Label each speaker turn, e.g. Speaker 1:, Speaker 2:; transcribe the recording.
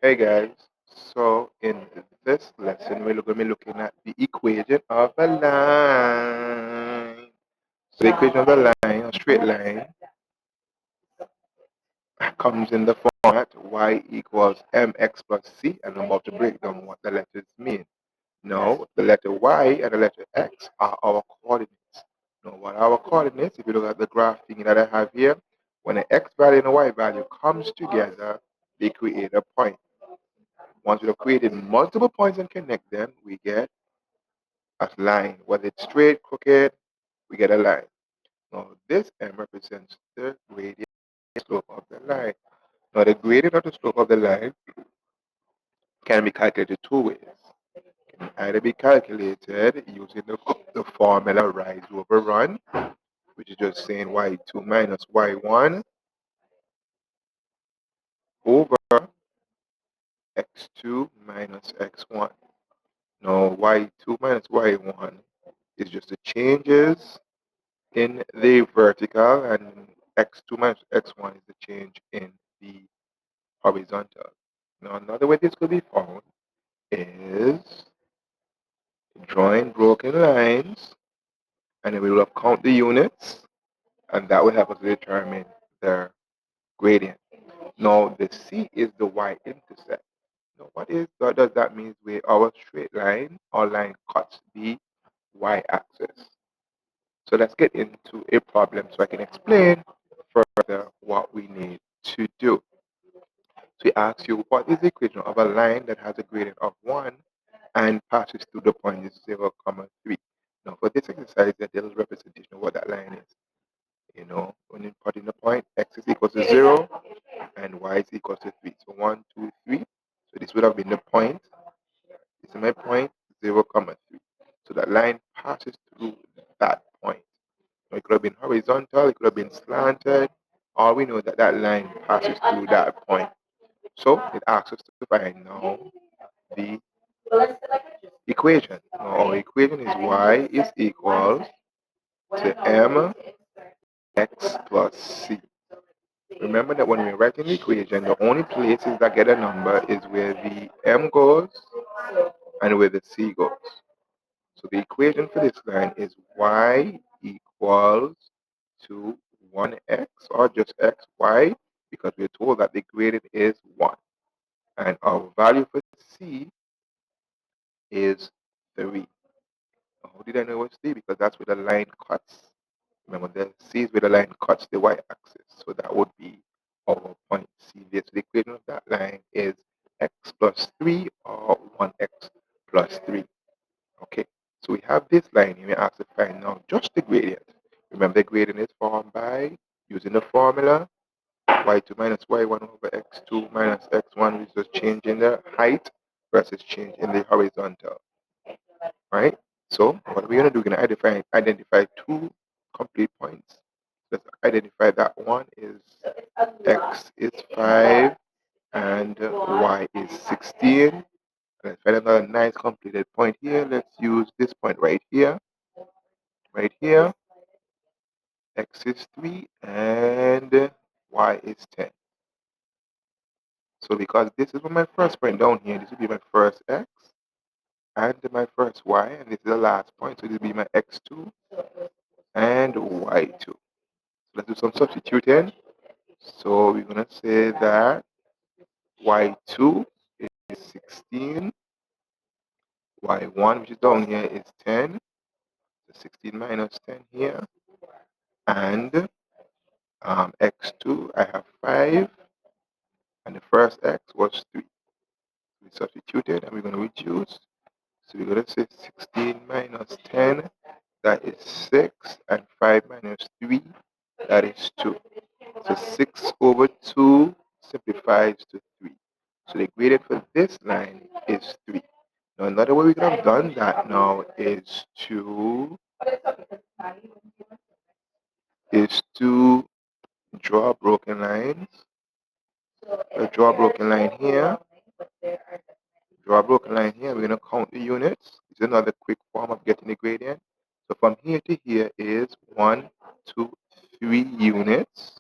Speaker 1: Hey guys, so in this lesson we're going to be looking at the equation of a line. So the equation of a line, a straight line, comes in the format y equals mx plus c, and I'm about to break down what the letters mean. Now, the letter y and the letter x are our coordinates. Now, what are our coordinates? If you look at the graph thing that I have here, when the x value and the y value comes together, they create a point. Once we have created multiple points and connect them, we get a line. Whether it's straight, crooked, we get a line. Now, this m represents the gradient slope of the line. Now, the gradient of the slope of the line can be calculated two ways. It can either be calculated using the formula rise over run, which is just saying y2 minus y1 over x2 minus x1. Now, y2 minus y1 is just the changes in the vertical, and x2 minus x1 is the change in the horizontal. Now, another way this could be found is drawing broken lines, and then we will count the units, and that will help us determine their gradient. Now, the C is the y-intercept. Now, what does that mean? Where our straight line or line cuts the y-axis. So let's get into a problem so I can explain further what we need to do. So we ask you, what is the equation of a line that has a gradient of 1 and passes through the point 0, 3? Now, for this exercise, there is representation of what that line is. When you put in the point, x is equal to 0 and y is equal to 3. So 1, 2, 3. So this would have been the point. This is my point, 0, 3. So that line passes through that point. It could have been horizontal, it could have been slanted. All we know is that that line passes through that point. So it asks us to find now the equation. Now our equation is y is equal to mx plus c. Remember that when we're writing the equation, the only places that get a number is where the m goes and where the c goes. So the equation for this line is y equals to 1x or just xy, because we're told that the gradient is 1. And our value for c is 3. How did I know it was 3? Because that's where the line cuts. Remember, the c is where the line cuts the y-axis. So that would be our point c. So the equation of that line is x plus 3 or 1x plus 3. Okay, so we have this line here. We have to find now just the gradient. Remember, the gradient is formed by using the formula y2 minus y1 over x2 minus x1, which is just change in the height versus change in the horizontal. Right? So what we're going to do, we're going to identify two complete points. Let's identify that one is x is 5 and y is 16. Let's find another nice completed point here. Let's use this point right here. Right here, x is 3 and y is 10. So because this is my first point down here, this will be my first x and my first y, and this is the last point, so this will be my x2 and y2. So let's do some substituting. So we're going to say that y2 is 16, y1, which is down here, is 10. So 16 minus 10 here, and x2, I have 5, and the first x was 3. We substituted, and we're going to reduce. So we're going to say 16 minus 10, that is 6, and 5 minus 3, that is 2. So 6 over 2 simplifies to 3. So the gradient for this line is 3. Now another way we could have done that now is to draw broken lines. Draw a broken line here. Draw a broken line here. We're going to count the units. It's another quick form of getting the gradient. So from here to here is 1, 2, 3 units.